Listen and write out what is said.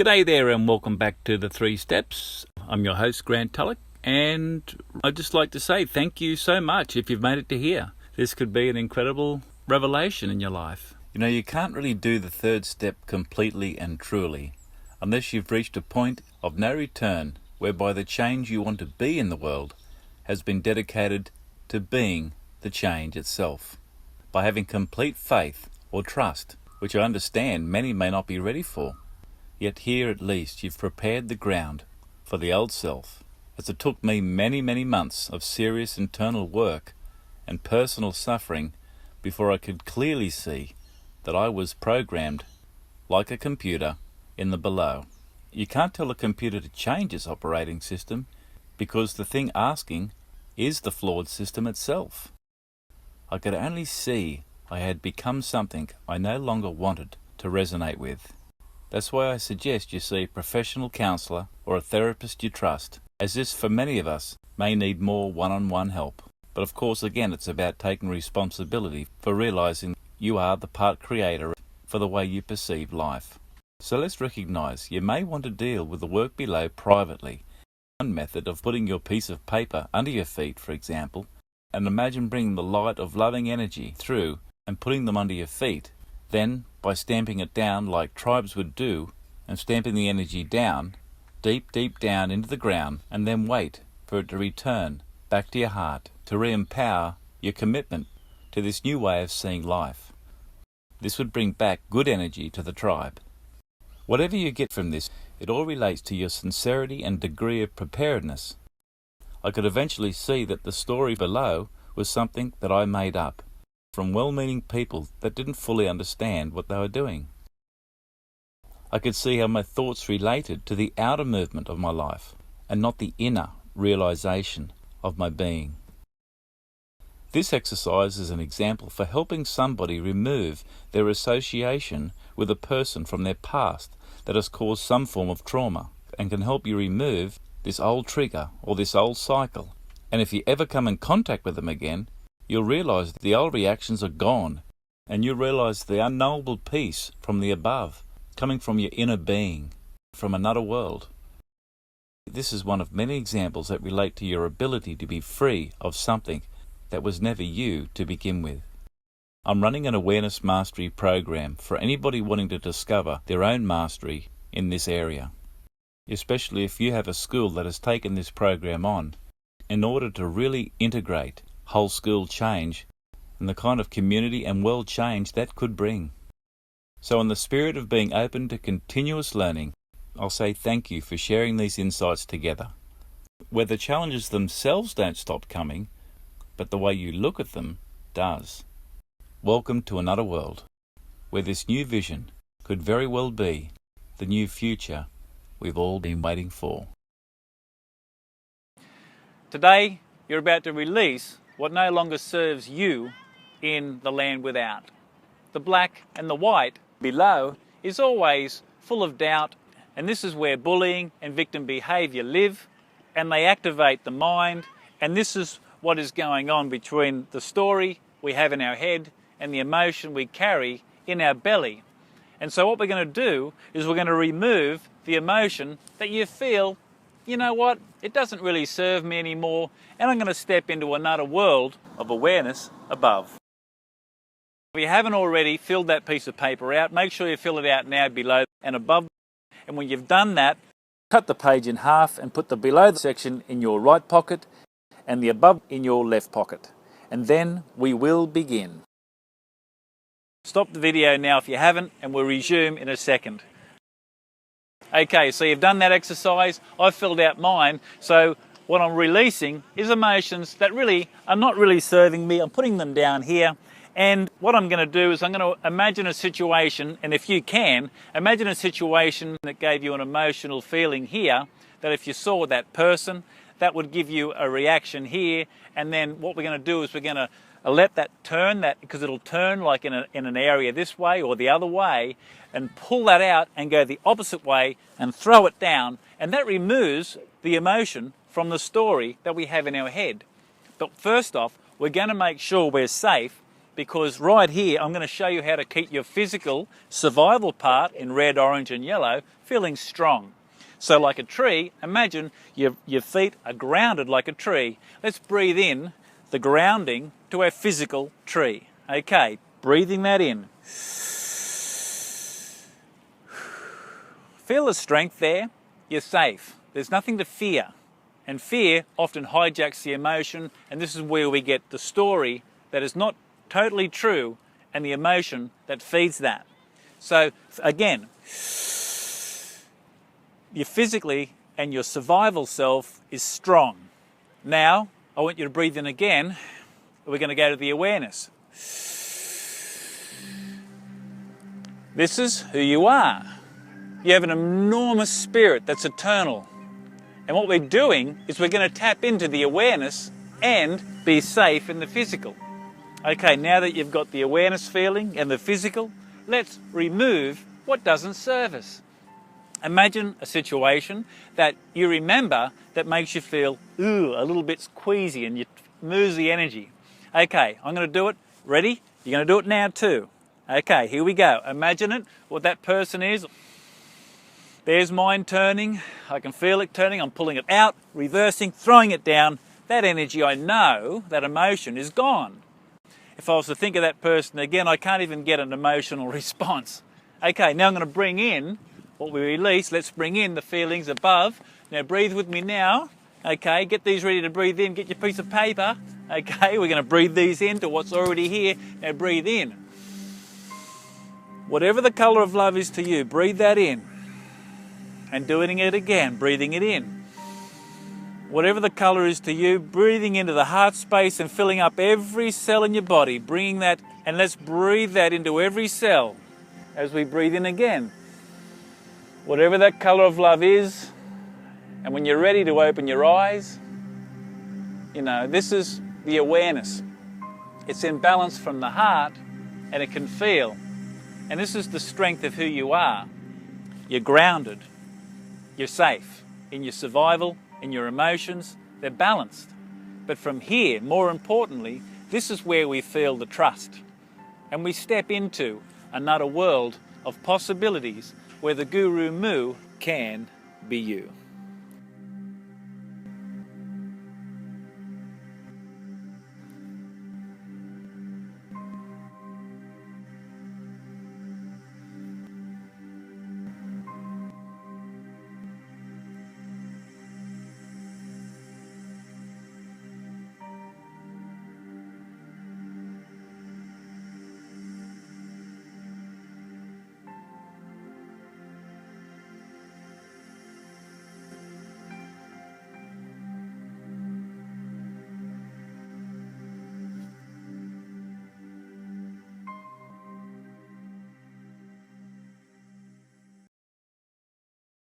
G'day there and welcome back to the 3 Steps. I'm your host Grant Tulloch, and I'd just like to say thank you so much if you've made it to here. This could be an incredible revelation in your life. You know, you can't really do the 3rd step completely and truly unless you've reached a point of no return whereby the change you want to be in the world has been dedicated to being the change itself. By having complete faith or trust, which I understand many may not be ready for. Yet here at least you've prepared the ground for the old self, as it took me many months of serious internal work and personal suffering before I could clearly see that I was programmed like a computer in the below. You can't tell a computer to change its operating system because the thing asking is the flawed system itself. I could only see I had become something I no longer wanted to resonate with. That's why I suggest you see a professional counsellor or a therapist you trust, as this for many of us may need more one-on-one help. But of course again it's about taking responsibility for realising you are the part creator for the way you perceive life. So let's recognise you may want to deal with the work below privately. One method of putting your piece of paper under your feet, for example, and imagine bringing the light of loving energy through and putting them under your feet. Then, by stamping it down like tribes would do, and stamping the energy down, deep down into the ground, and then wait for it to return back to your heart, to re-empower your commitment to this new way of seeing life. This would bring back good energy to the tribe. Whatever you get from this, it all relates to your sincerity and degree of preparedness. I could eventually see that the story below was something that I made up from well-meaning people that didn't fully understand what they were doing. I could see how my thoughts related to the outer movement of my life and not the inner realization of my being. This exercise is an example for helping somebody remove their association with a person from their past that has caused some form of trauma, and can help you remove this old trigger or this old cycle. And if you ever come in contact with them again, you'll realise the old reactions are gone, and you'll realise the unknowable peace from the above, coming from your inner being, from another world. This is one of many examples that relate to your ability to be free of something that was never you to begin with. I'm running an awareness mastery program for anybody wanting to discover their own mastery in this area, especially if you have a school that has taken this program on in order to really integrate whole school change and the kind of community and world change that could bring. So in the spirit of being open to continuous learning, I'll say thank you for sharing these insights together. Where the challenges themselves don't stop coming, but the way you look at them does. Welcome to another world, where this new vision could very well be the new future we've all been waiting for. Today, you're about to release what no longer serves you in the land without. The black and the white below is always full of doubt, and this is where bullying and victim behaviour live, and they activate the mind, and this is what is going on between the story we have in our head and the emotion we carry in our belly. And so what we're going to do is we're going to remove the emotion that you feel, you know what, it doesn't really serve me anymore, and I'm going to step into another world of awareness above. If you haven't already filled that piece of paper out, make sure you fill it out now below and above. And when you've done that, cut the page in half and put the below section in your right pocket and the above in your left pocket. And then we will begin. Stop the video now if you haven't, and we'll resume in a second. Okay, so you've done that exercise, I've filled out mine, so what I'm releasing is emotions that really are not really serving me. I'm putting them down here, and what I'm going to do is I'm going to imagine a situation, and if you can, imagine a situation that gave you an emotional feeling here, that if you saw that person, that would give you a reaction here, and then what we're going to do is we're going to let that turn, because it'll turn like in an area this way or the other way, and pull that out and go the opposite way and throw it down, and that removes the emotion from the story that we have in our head. But first off, we're going to make sure we're safe, because right here I'm going to show you how to keep your physical survival part in red, orange and yellow feeling strong. So like a tree, imagine your feet are grounded like a tree. Let's breathe in the grounding to our physical tree. Okay, breathing that in. Feel the strength there. You're safe. There's nothing to fear. And fear often hijacks the emotion, and this is where we get the story that is not totally true and the emotion that feeds that. So again, your physically and your survival self is strong. Now, I want you to breathe in again. We're going to go to the awareness. This is who you are. You have an enormous spirit that's eternal. And what we're doing is we're going to tap into the awareness and be safe in the physical. Okay, now that you've got the awareness feeling and the physical, let's remove what doesn't serve us. Imagine a situation that you remember that makes you feel a little bit queasy and you moves the energy. Okay, I'm going to do it. Ready? You're going to do it now too. Okay, here we go. Imagine it, what that person is. There's mine turning. I can feel it turning. I'm pulling it out, reversing, throwing it down. That energy, I know, that emotion is gone. If I was to think of that person again, I can't even get an emotional response. Okay, now I'm going to bring in what we release. Let's bring in the feelings above. Now breathe with me now. Okay, get these ready to breathe in. Get your piece of paper. Okay, we're going to breathe these into what's already here. Now breathe in. Whatever the colour of love is to you, breathe that in. And doing it again, breathing it in. Whatever the colour is to you, breathing into the heart space and filling up every cell in your body, bringing that, and let's breathe that into every cell as we breathe in again. Whatever that colour of love is, and when you're ready to open your eyes, you know, this is the awareness. It's in balance from the heart, and it can feel. And this is the strength of who you are. You're grounded. You're safe in your survival, in your emotions. They're balanced. But from here, more importantly, this is where we feel the trust. And we step into another world of possibilities where the Guru Mu can be you.